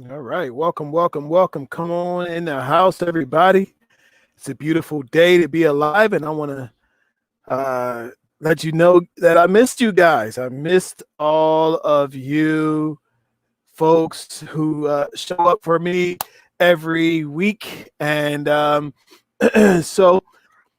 All right, welcome, welcome, welcome. Come on in the house, everybody. It's a beautiful day to be alive, and I want to let you know that I missed you guys. I missed all of you folks who show up for me every week, and so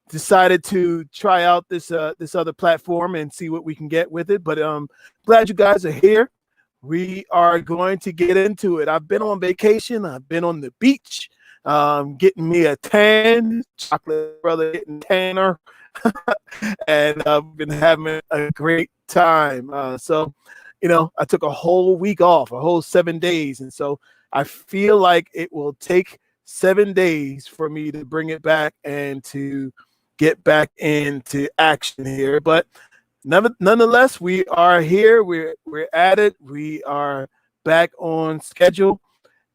decided to try out this other platform and see what we can get with it. But glad you guys are here. We are going to get into it. I've been on vacation. I've been on the beach, getting me a tan. Chocolate brother getting tanner, and I've been having a great time. I took a whole week off, a whole 7 days, and so I feel like it will take 7 days for me to bring it back and to get back into action here. But nonetheless, we are here. We're at it. We are back on schedule,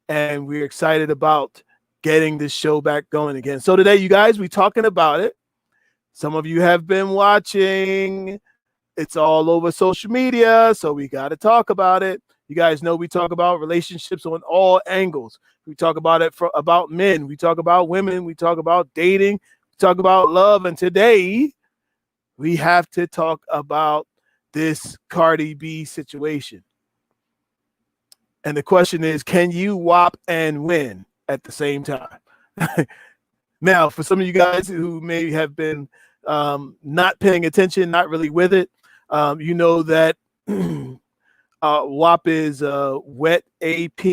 and we're excited about getting this show back going again. So today, you guys, we're talking about it. Some of you have been watching. It's all over social media, so we got to talk about it. You guys know we talk about relationships on all angles. We talk about it about men. We talk about women. We talk about dating. We talk about love. And today, we have to talk about this Cardi B situation. And the question is, can you WAP and win at the same time? Now, for some of you guys who may have been not paying attention, not really with it, you know that WAP is wet AP.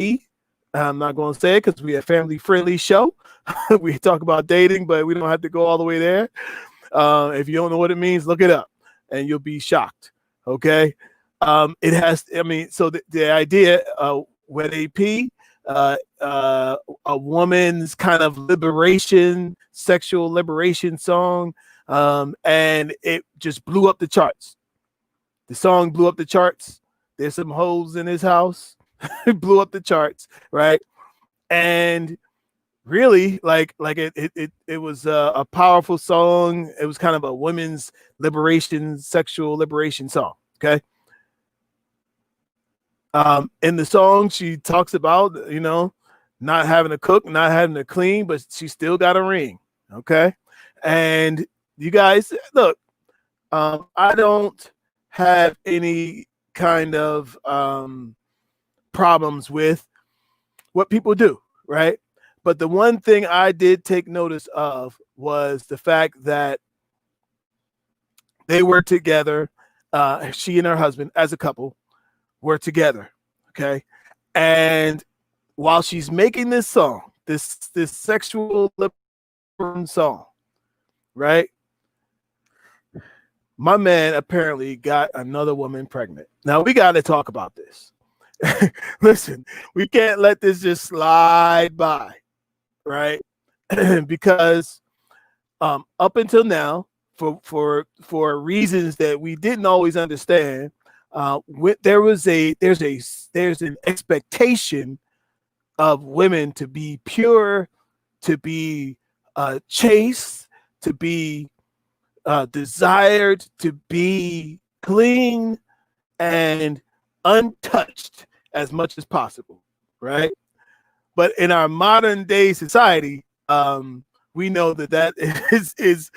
I'm not going to say it because we're a family-friendly show. We talk about dating, but we don't have to go all the way there. If you don't know what it means, look it up, and you'll be shocked. Okay, it has. I mean, so the idea, wet AP, a woman's kind of liberation, sexual liberation song, and it just blew up the charts. The song blew up the charts. There's some hoes in his house. It blew up the charts, right? And really, like it was a powerful song. It was kind of a women's liberation, sexual liberation song. Okay. In the song, she talks about, not having to cook, not having to clean, but she still got a ring. Okay. And you guys, look, I don't have any kind of problems with what people do, right? But the one thing I did take notice of was the fact that they were together. She and her husband, as a couple, were together. Okay. And while she's making this song, this sexual liberation song, right? My man apparently got another woman pregnant. Now we got to talk about this. Listen, we can't let this just slide by, right? Because up until now, for reasons that we didn't always understand, there's an expectation of women to be pure, to be chaste, to be desired, to be clean and untouched as much as possible, right? But in our modern day society, we know that is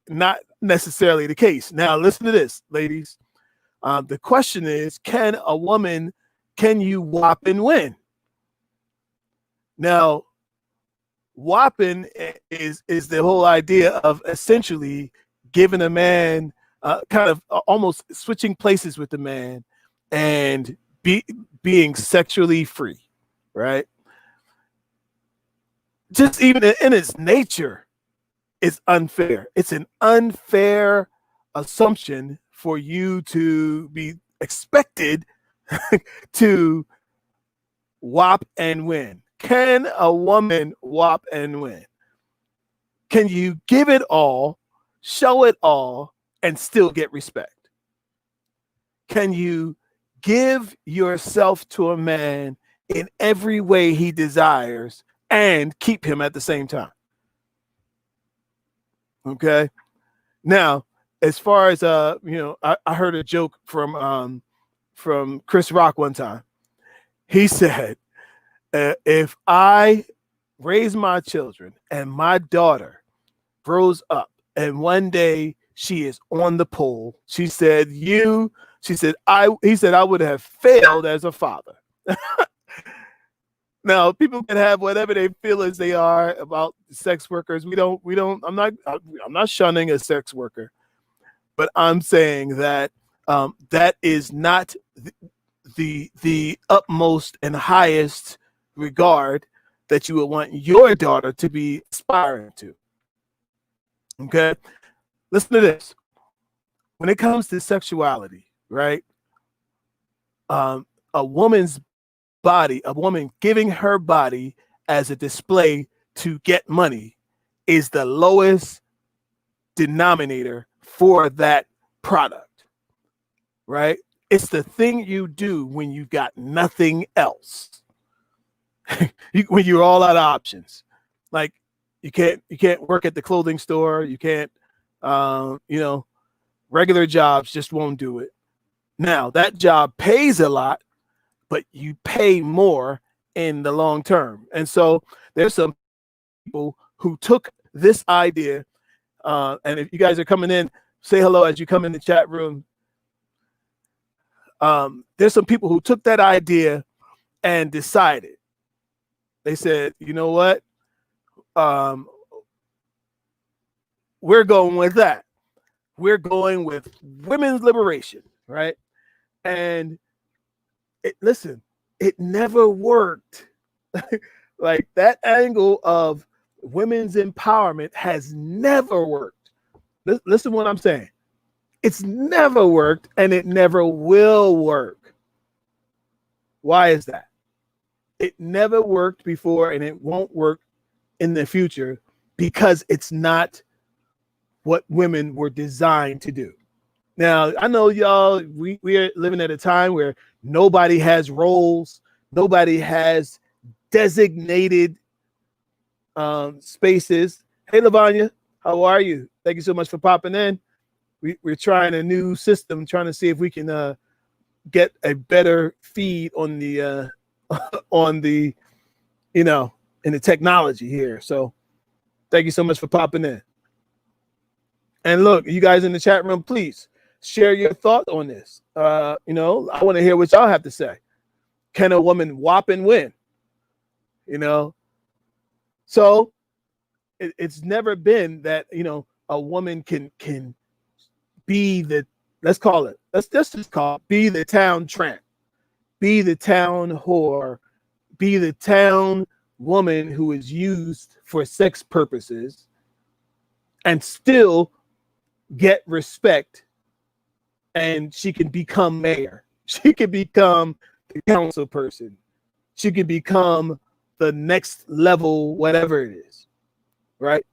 not necessarily the case. Now, listen to this, ladies. The question is, can you WAP and win? Now, WAPing is the whole idea of essentially giving a man kind of almost switching places with the man and being sexually free, right? Just even in its nature, it's unfair. It's an unfair assumption for you to be expected to WAP and win. Can a woman WAP and win? Can you give it all, show it all, and still get respect? Can you give yourself to a man in every way he desires and keep him at the same time? Okay. Now, as far as I heard a joke from Chris Rock one time. He said, If I raise my children and my daughter grows up and one day she is on the pole, he said, I would have failed as a father. Now, people can have whatever they feel as they are about sex workers. I'm not shunning a sex worker, but I'm saying that that is not the utmost and highest regard that you would want your daughter to be aspiring to. Okay, listen to this. When it comes to sexuality, right? A woman's body, a woman giving her body as a display to get money is the lowest denominator for that product, right? It's the thing you do when you've got nothing else. When you're all out of options. Like you can't work at the clothing store, you can't regular jobs just won't do it. Now, that job pays a lot, but you pay more in the long term. And so there's some people who took this idea, and if you guys are coming in, say hello as you come in the chat room. There's some people who took that idea and decided. They said, you know what? We're going with that. We're going with women's liberation, right? And listen, it never worked. Like that angle of women's empowerment has never worked. Listen to what I'm saying. It's never worked and it never will work. Why is that? It never worked before and it won't work in the future because it's not what women were designed to do. Now, I know y'all, we are living at a time where nobody has roles, nobody has designated spaces. Hey, Lavanya, how are you? Thank you so much for popping in. We're trying a new system, trying to see if we can get a better feed on the in the technology here. So thank you so much for popping in. And look, you guys in the chat room, please share your thoughts on this. I want to hear what y'all have to say. Can a woman WAP and win? So it's never been that, a woman can be let's just call it, be the town tramp, be the town whore, be the town woman who is used for sex purposes and still get respect, and she can become mayor. She can become the council person. She can become the next level, whatever it is, right?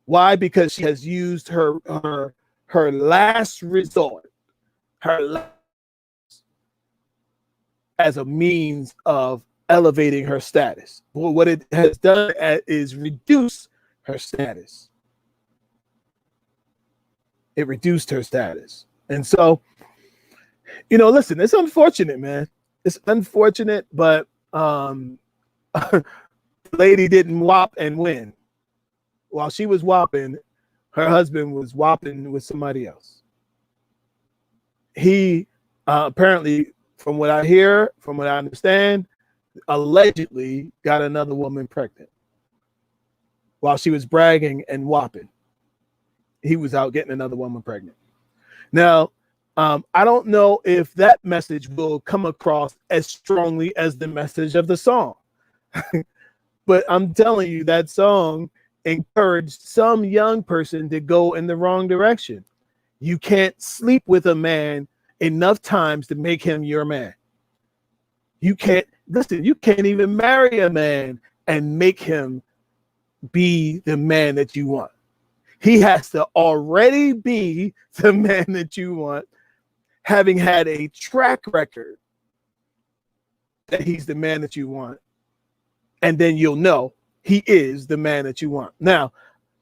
Why? Because she has used her last resort, as a means of elevating her status. Well, what it has done is reduce her status. It reduced her status. And so, listen, it's unfortunate, man. It's unfortunate, but the lady didn't WAP and win. While she was WAPing, her husband was WAPing with somebody else. He apparently, from what I hear, from what I understand, allegedly got another woman pregnant while she was bragging and WAPing. He was out getting another woman pregnant. Now, I don't know if that message will come across as strongly as the message of the song. But I'm telling you, that song encouraged some young person to go in the wrong direction. You can't sleep with a man enough times to make him your man. You can't even marry a man and make him be the man that you want. He has to already be the man that you want, having had a track record that he's the man that you want. And then you'll know he is the man that you want. Now,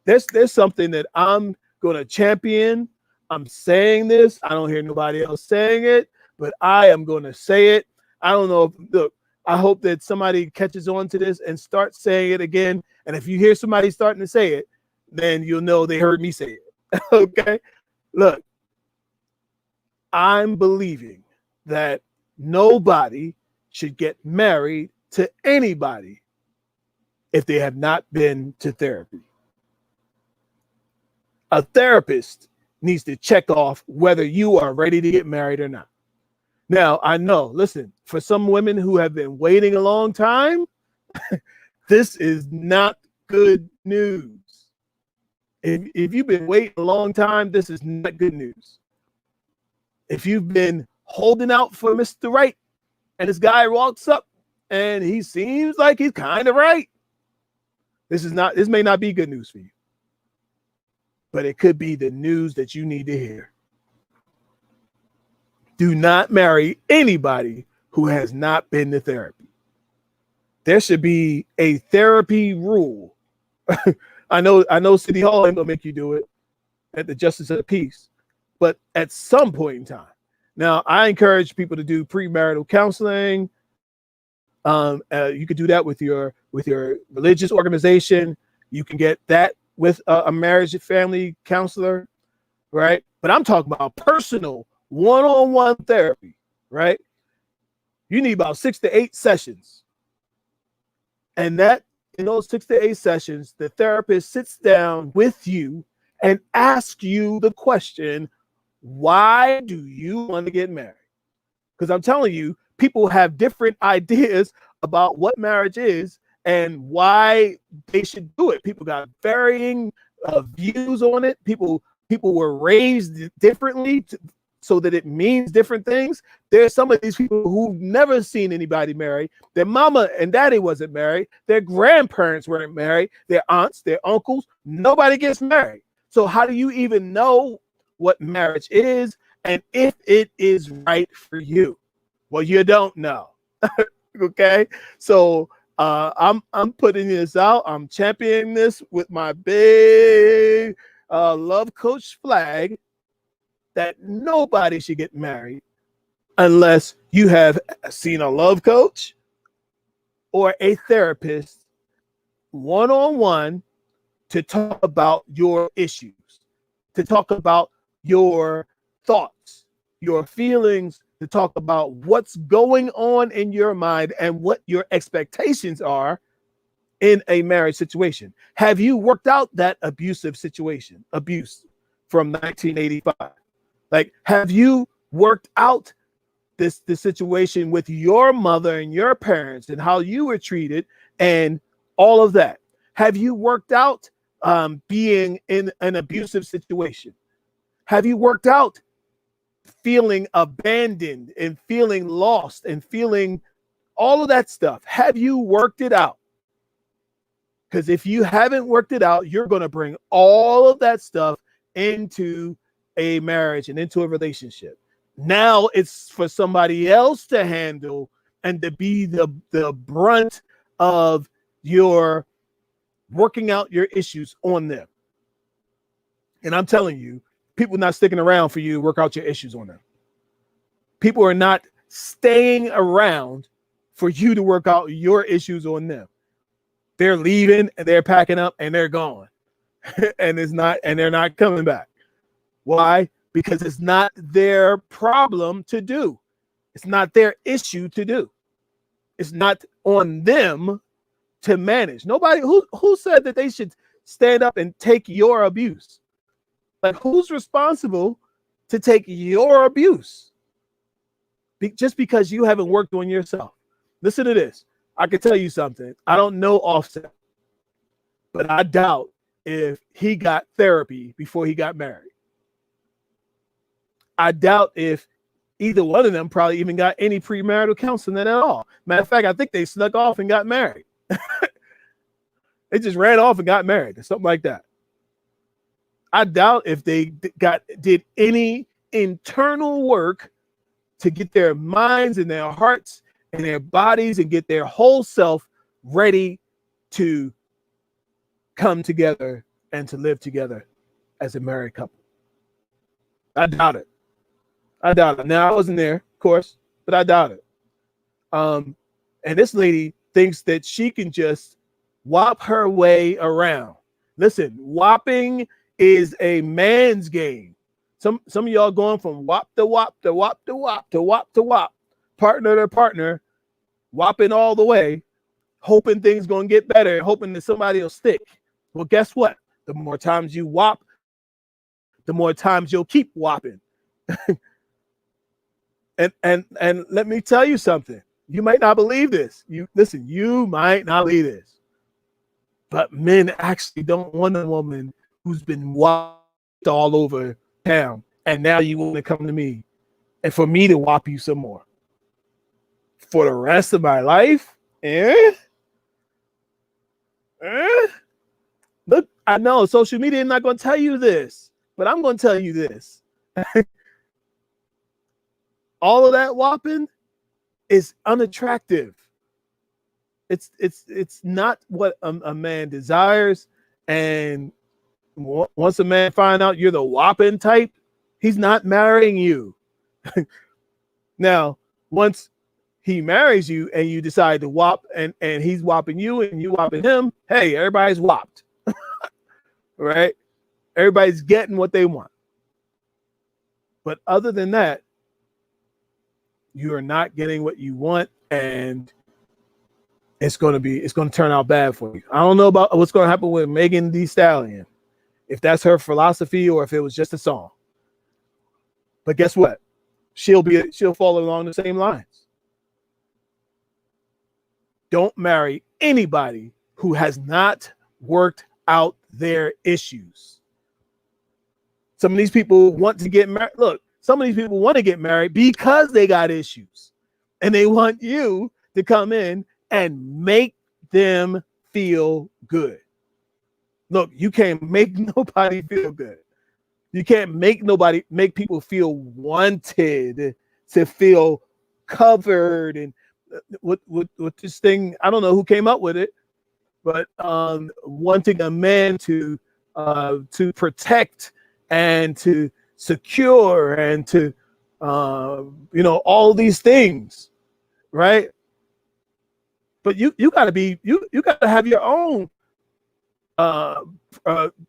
there's something that I'm going to champion. I'm saying this. I don't hear nobody else saying it, but I am going to say it. I don't know. Look, I hope that somebody catches on to this and starts saying it again. And if you hear somebody starting to say it, then you'll know they heard me say it. Okay. Look, I'm believing that nobody should get married to anybody if they have not been to therapy. A therapist needs to check off whether you are ready to get married or not. Now, I know, listen, for some women who have been waiting a long time, this is not good news. If you've been waiting a long time, this is not good news. If you've been holding out for Mr. Right and this guy walks up and he seems like he's kind of right, this may not be good news for you, but it could be the news that you need to hear. Do not marry anybody who has not been to therapy. There should be a therapy rule. I know City Hall ain't gonna make you do it at the Justice of the Peace, but at some point in time. Now, I encourage people to do premarital counseling. You could do that with your religious organization. You can get that with a marriage and family counselor, right? But I'm talking about personal one-on-one therapy, right? You need about 6 to 8 sessions. And that in those 6 to 8 sessions, the therapist sits down with you and asks you the question, why do you want to get married? Because I'm telling you, people have different ideas about what marriage is and why they should do it. People got varying views on it. People were raised differently so that it means different things. There's some of these people who've never seen anybody married. Their mama and daddy wasn't married. Their grandparents weren't married. Their aunts, their uncles, nobody gets married. So how do you even know what marriage is and if it is right for you? Well, you don't know. Okay. So I'm putting this out. I'm championing this with my big love coach flag that nobody should get married unless you have seen a love coach or a therapist one-on-one to talk about your issues, to talk about your thoughts, your feelings, to talk about what's going on in your mind and what your expectations are in a marriage situation. Have you worked out that abusive situation, abuse from 1985? Like, have you worked out this situation with your mother and your parents and how you were treated and all of that? Have you worked out being in an abusive situation? Have you worked out feeling abandoned and feeling lost and feeling all of that stuff? Have you worked it out? Because if you haven't worked it out, you're going to bring all of that stuff into a marriage and into a relationship. Now it's for somebody else to handle and to be the brunt of your working out your issues on them. And I'm telling you, people are not sticking around for you to work out your issues on them. People are not staying around for you to work out your issues on them. They're leaving and they're packing up and they're gone. and they're not coming back. Why? Because it's not their problem to do. It's not their issue to do. It's not on them to manage. Nobody who said that they should stand up and take your abuse. Like, who's responsible to take your abuse? Just because you haven't worked on yourself. Listen to this. I can tell you something. I don't know Offset, but I doubt if he got therapy before he got married. I doubt if either one of them probably even got any premarital counseling at all. Matter of fact, I think they snuck off and got married. They just ran off and got married or something like that. I doubt if they did any internal work to get their minds and their hearts and their bodies and get their whole self ready to come together and to live together as a married couple. I doubt it. I doubt it. Now, I wasn't there, of course, but I doubt it. And this lady thinks that she can just whop her way around. Listen, whopping is a man's game. Some of y'all going from whop to whop to whop to whop to whop to whop, partner to partner, whopping all the way, hoping things gonna get better, hoping that somebody will stick. Well, guess what? The more times you whop, the more times you'll keep whopping. and let me tell you something. You might not believe this. You might not believe this. But men actually don't want a woman who's been whopped all over town. And now you want to come to me and for me to whop you some more. For the rest of my life? Look, I know social media is not going to tell you this, but I'm going to tell you this. All of that whopping is unattractive. It's not what a man desires. And once a man find out you're the whopping type, he's not marrying you. Now, once he marries you and you decide to whop and he's whopping you and you whopping him, hey, everybody's whopped. Right? Everybody's getting what they want. But other than that, you are not getting what you want, and it's going to turn out bad for you. I don't know about what's going to happen with Megan Thee Stallion, if that's her philosophy or if it was just a song. But guess what? She'll fall along the same lines. Don't marry anybody who has not worked out their issues. Some of these people want to get married. Look, some of these people want to get married because they got issues, and they want you to come in and make them feel good. Look, you can't make nobody feel good. You can't make people feel wanted, to feel covered. And with this thing, I don't know who came up with it, but wanting a man to protect and to secure and to all these things, right? But you got to have your own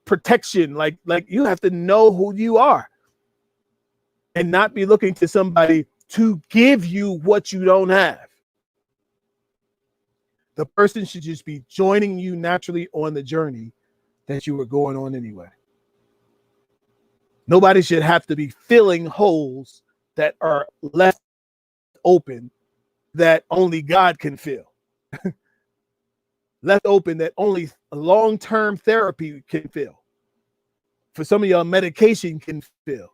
protection. Like you have to know who you are and not be looking to somebody to give you what you don't have. The person should just be joining you naturally on the journey that you were going on anyway. Nobody should have to be filling holes that are left open that only God can fill. Left open that only long-term therapy can fill. For some of y'all, medication can fill,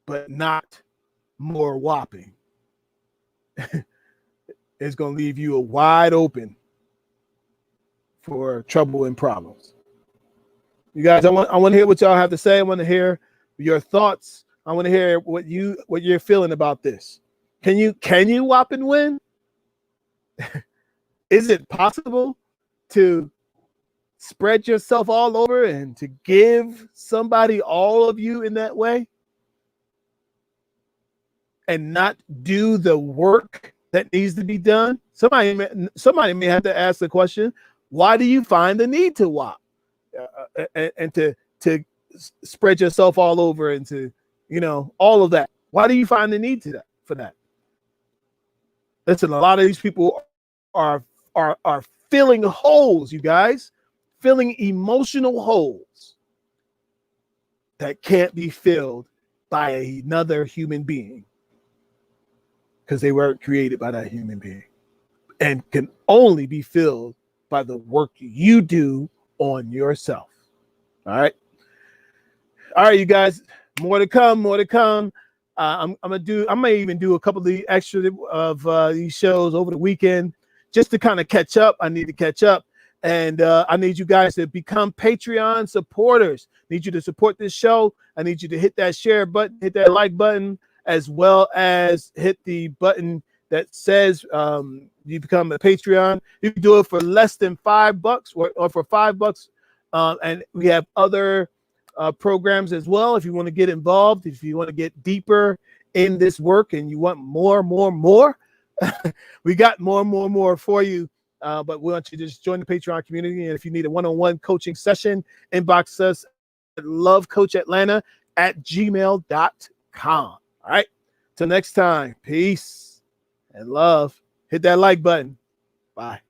but not more whopping. It's going to leave you wide open for trouble and problems. You guys, I want to hear what y'all have to say. I want to hear your thoughts. I want to hear what you're feeling about this. Can you whop and win? Is it possible to spread yourself all over and to give somebody all of you in that way and not do the work that needs to be done? Somebody may have to ask the question, why do you find the need to whop and to spread yourself all over and to, all of that? Why do you find the need for that? Listen, a lot of these people are filling holes, you guys, filling emotional holes that can't be filled by another human being because they weren't created by that human being and can only be filled by the work you do on yourself. All right, you guys, more to come. I may even do a couple of the extra of these shows over the weekend just to kind of catch up. I need to catch up, and I need you guys to become Patreon supporters. I need you to support this show. I need you to hit that share button, hit that like button, as well as hit the button that says you become a Patreon. You can do it for less than $5 or for $5. And we have other programs as well. If you want to get involved, if you want to get deeper in this work and you want more, We got more for you. But we want you to just join the Patreon community. And if you need a one-on-one coaching session, inbox us at lovecoachatlanta@gmail.com. All right. Till next time. Peace and love. Hit that like button. Bye.